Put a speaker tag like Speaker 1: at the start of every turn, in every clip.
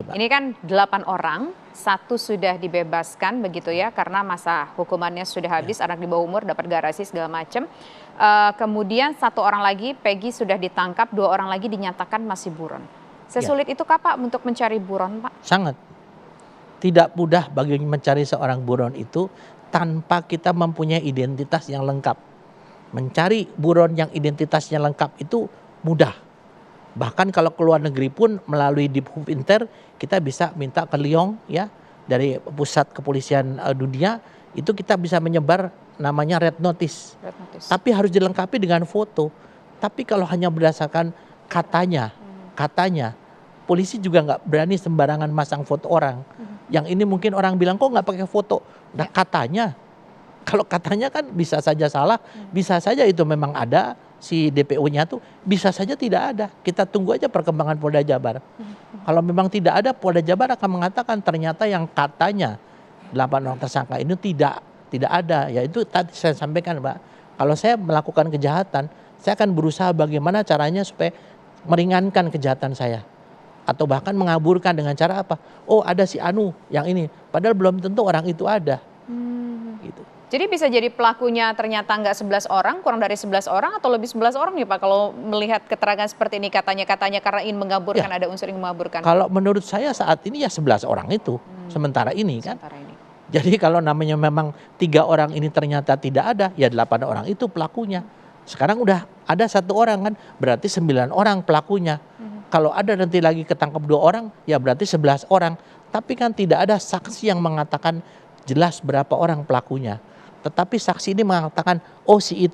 Speaker 1: Pak.
Speaker 2: Ini kan 8 orang, 1 sudah dibebaskan begitu ya, karena masa hukumannya sudah habis, anak di bawah umur dapat garasi segala macam. Kemudian 1 orang lagi, Peggy sudah ditangkap, 2 orang lagi dinyatakan masih buron. Sesulit itukah Pak untuk mencari buron Pak?
Speaker 1: Sangat. Tidak mudah bagi mencari seorang buron itu tanpa kita mempunyai identitas yang lengkap. Mencari buron yang identitasnya lengkap itu mudah. Bahkan kalau ke luar negeri pun melalui Diphub Inter kita bisa minta ke Lyon ya, dari pusat kepolisian dunia, itu kita bisa menyebar namanya red notice. Tapi harus dilengkapi dengan foto. Tapi kalau hanya berdasarkan katanya, polisi juga nggak berani sembarangan masang foto orang. Yang ini mungkin orang bilang kok nggak pakai foto. Nah katanya, kalau katanya kan bisa saja salah, bisa saja itu memang ada si DPO-nya tuh, bisa saja tidak ada. Kita tunggu aja perkembangan Polda Jabar. Kalau memang tidak ada, Polda Jabar akan mengatakan ternyata yang katanya 8 orang tersangka ini tidak ada. Ya itu tadi saya sampaikan Pak. Kalau saya melakukan kejahatan, saya akan berusaha bagaimana caranya supaya meringankan kejahatan saya. Atau bahkan mengaburkan dengan cara apa? Oh ada si Anu yang ini. Padahal belum tentu orang itu ada. Gitu.
Speaker 2: Jadi bisa jadi pelakunya ternyata nggak 11 orang, kurang dari 11 orang atau lebih 11 orang nih Pak kalau melihat keterangan seperti ini katanya karena ingin mengaburkan, ada unsur yang mengaburkan.
Speaker 1: Kalau menurut saya saat ini ya 11 orang itu sementara ini kan. Jadi kalau namanya memang 3 orang ini ternyata tidak ada, ya 8 orang itu pelakunya. Sekarang udah ada 1 orang kan, berarti 9 orang pelakunya. Kalau ada nanti lagi ketangkep 2 orang, ya berarti 11 orang. Tapi kan tidak ada saksi yang mengatakan jelas berapa orang pelakunya. Tetapi saksi ini mengatakan, oh si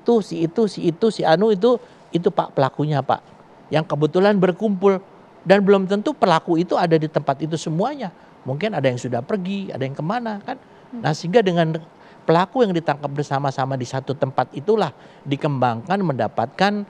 Speaker 1: Anu itu Pak pelakunya Pak. Yang kebetulan berkumpul. Dan belum tentu pelaku itu ada di tempat itu semuanya. Mungkin ada yang sudah pergi, ada yang kemana kan. Nah sehingga dengan pelaku yang ditangkap bersama-sama di satu tempat itulah dikembangkan mendapatkan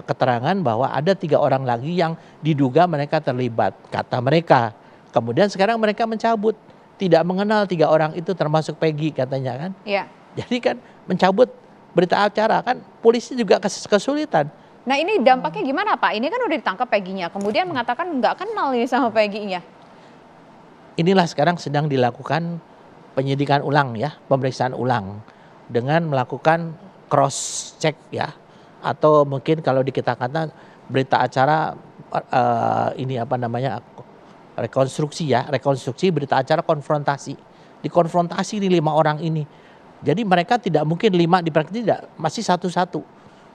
Speaker 1: keterangan bahwa ada 3 orang lagi yang diduga mereka terlibat. Kata mereka. Kemudian sekarang mereka mencabut. Tidak mengenal 3 orang itu termasuk Peggy katanya kan.
Speaker 2: Iya.
Speaker 1: Jadi kan mencabut berita acara kan polisi juga kesulitan.
Speaker 2: Nah ini dampaknya gimana Pak? Ini kan udah ditangkap Peggy-nya, kemudian mengatakan nggak kenal ini sama Peggy-nya.
Speaker 1: Inilah sekarang sedang dilakukan penyidikan ulang ya, pemeriksaan ulang. Dengan melakukan cross check ya. Atau mungkin kalau kita kata berita acara ini apa namanya, rekonstruksi berita acara konfrontasi. Dikonfrontasi nih 5 orang ini. Jadi mereka tidak mungkin 5 diperiksa, tidak, masih satu-satu.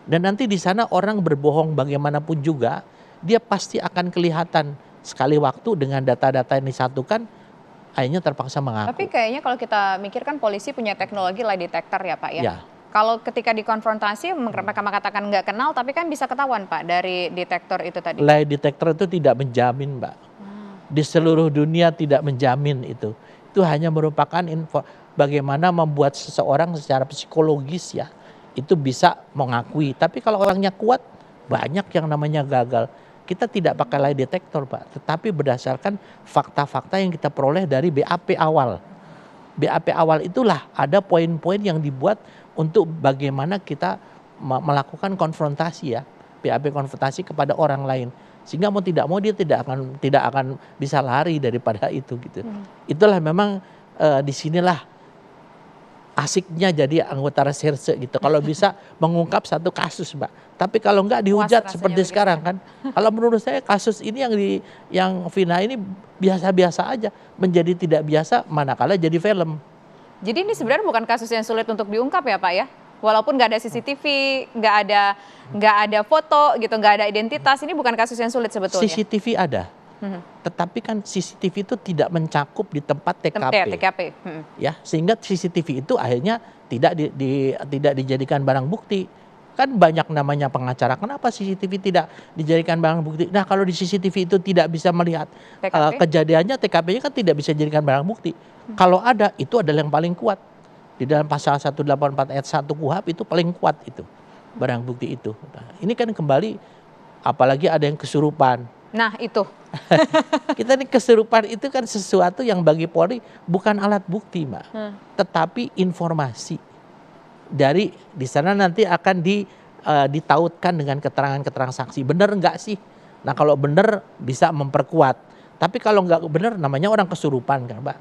Speaker 1: Dan nanti di sana orang berbohong bagaimanapun juga, dia pasti akan kelihatan sekali waktu dengan data-data yang disatukan, akhirnya terpaksa mengaku.
Speaker 2: Tapi kayaknya kalau kita mikirkan polisi punya teknologi lie detector ya Pak ya.
Speaker 1: Ya.
Speaker 2: Kalau ketika dikonfrontasi mereka mengatakan nggak kenal, tapi kan bisa ketahuan Pak dari detektor itu tadi.
Speaker 1: Lie detector itu tidak menjamin Mbak. Di seluruh dunia tidak menjamin itu. Itu hanya merupakan info bagaimana membuat seseorang secara psikologis ya itu bisa mengakui. Tapi kalau orangnya kuat, banyak yang namanya gagal. Kita tidak pakai lie detector Pak, tetapi berdasarkan fakta-fakta yang kita peroleh dari BAP awal. BAP awal itulah ada poin-poin yang dibuat untuk bagaimana kita melakukan konfrontasi ya. BAP konfrontasi kepada orang lain. Sehingga mau tidak mau dia tidak akan bisa lari daripada itu gitu. Itulah memang disinilah asiknya jadi anggota reserse gitu. Kalau bisa mengungkap satu kasus Mbak. Tapi kalau enggak dihujat seperti sekarang kan. Kalau menurut saya kasus ini yang Vina ini biasa-biasa aja. Menjadi tidak biasa manakala jadi film.
Speaker 2: Jadi ini sebenarnya bukan kasus yang sulit untuk diungkap ya Pak ya? Walaupun nggak ada CCTV, nggak ada foto gitu, nggak ada identitas, ini bukan kasus yang sulit sebetulnya.
Speaker 1: CCTV ada, tetapi kan CCTV itu tidak mencakup di tempat TKP. Ya, sehingga CCTV itu akhirnya tidak dijadikan barang bukti. Kan banyak namanya pengacara, kenapa CCTV tidak dijadikan barang bukti? Nah kalau di CCTV itu tidak bisa melihat kejadiannya, TKP-nya kan tidak bisa dijadikan barang bukti. Kalau ada, itu adalah yang paling kuat. Di dalam pasal 184 ayat 1 KUHP itu paling kuat itu barang bukti itu. Nah, ini kan kembali apalagi ada yang kesurupan.
Speaker 2: Nah itu.
Speaker 1: Kita ini kesurupan itu kan sesuatu yang bagi Polri bukan alat bukti Mbak. Tetapi informasi. Dari di sana nanti akan ditautkan dengan keterangan-keterangan saksi. Benar enggak sih? Nah kalau benar bisa memperkuat. Tapi kalau nggak benar namanya orang kesurupan kan, Mbak.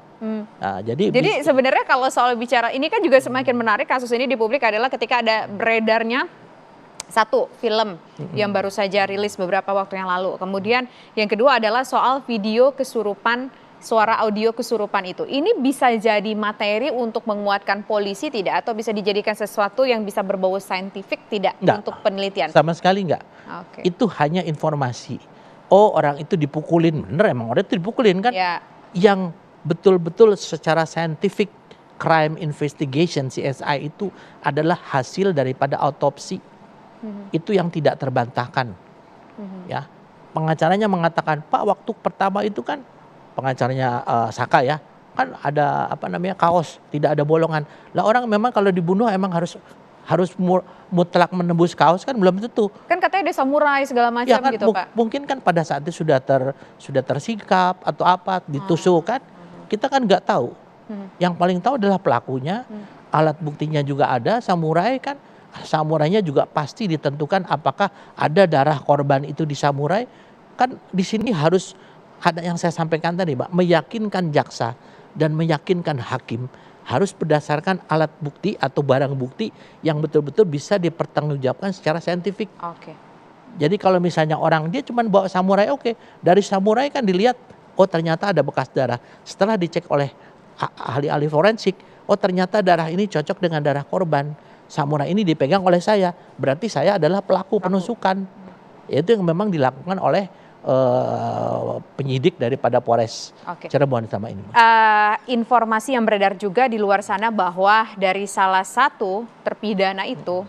Speaker 1: Nah,
Speaker 2: Jadi sebenarnya kalau soal bicara ini kan juga semakin menarik kasus ini di publik adalah ketika ada beredarnya satu film yang baru saja rilis beberapa waktu yang lalu. Kemudian yang kedua adalah soal video kesurupan, suara audio kesurupan itu. Ini bisa jadi materi untuk menguatkan polisi tidak? Atau bisa dijadikan sesuatu yang bisa berbau saintifik tidak
Speaker 1: Enggak,
Speaker 2: untuk penelitian?
Speaker 1: sama sekali enggak.
Speaker 2: Oke.
Speaker 1: Itu hanya informasi. Oh, orang itu dipukulin, bener emang orang itu dipukulin kan?
Speaker 2: Ya.
Speaker 1: Yang betul-betul secara scientific crime investigation CSI itu adalah hasil daripada autopsi. Itu yang tidak terbantahkan. Ya, pengacaranya mengatakan, Pak, waktu pertama itu kan pengacaranya Saka ya, kan ada apa namanya kaos, tidak ada bolongan. Lah orang memang kalau dibunuh emang harus mutlak menembus kaos kan belum tentu.
Speaker 2: Kan katanya ada samurai segala macam
Speaker 1: Ya kan,
Speaker 2: gitu Pak.
Speaker 1: mungkin kan pada saat itu sudah tersikap atau apa ditusuk kan, kita kan nggak tahu. Yang paling tahu adalah pelakunya, alat buktinya juga ada, samurai kan, samurainya juga pasti ditentukan apakah ada darah korban itu di samurai. Kan di sini harus ada yang saya sampaikan tadi, Mbak, meyakinkan jaksa dan meyakinkan hakim harus berdasarkan alat bukti atau barang bukti yang betul-betul bisa dipertanggungjawabkan secara saintifik.
Speaker 2: Oke.
Speaker 1: Jadi kalau misalnya orang dia cuma bawa samurai, oke. Dari samurai kan dilihat, oh ternyata ada bekas darah. Setelah dicek oleh ahli-ahli forensik, oh ternyata darah ini cocok dengan darah korban. Samurai ini dipegang oleh saya, berarti saya adalah pelaku penusukan. Itu yang memang dilakukan oleh penyidik daripada Polres Cirebon sama ini.
Speaker 2: Informasi yang beredar juga di luar sana bahwa dari salah satu terpidana itu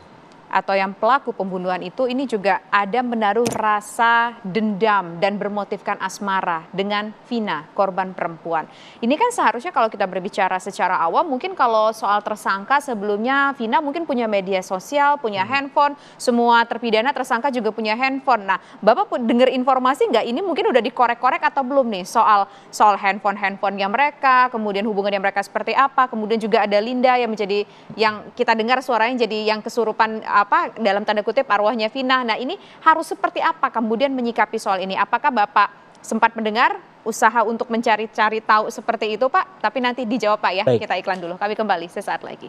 Speaker 2: atau yang pelaku pembunuhan itu ini juga ada menaruh rasa dendam dan bermotifkan asmara dengan Vina, korban perempuan. Ini kan seharusnya kalau kita berbicara secara awam, mungkin kalau soal tersangka sebelumnya Vina mungkin punya media sosial, punya handphone, semua terpidana tersangka juga punya handphone. Nah, Bapak dengar informasi nggak ini mungkin udah dikorek-korek atau belum nih soal handphonenya mereka, kemudian hubungannya mereka seperti apa, kemudian juga ada Linda yang menjadi yang kita dengar suaranya jadi yang kesurupan apa dalam tanda kutip arwahnya Vina. Nah, ini harus seperti apa kemudian menyikapi soal ini? Apakah Bapak sempat mendengar usaha untuk mencari-cari tahu seperti itu, Pak? Tapi nanti dijawab, Pak ya.
Speaker 1: Baik.
Speaker 2: Kita iklan dulu. Kami kembali sesaat lagi.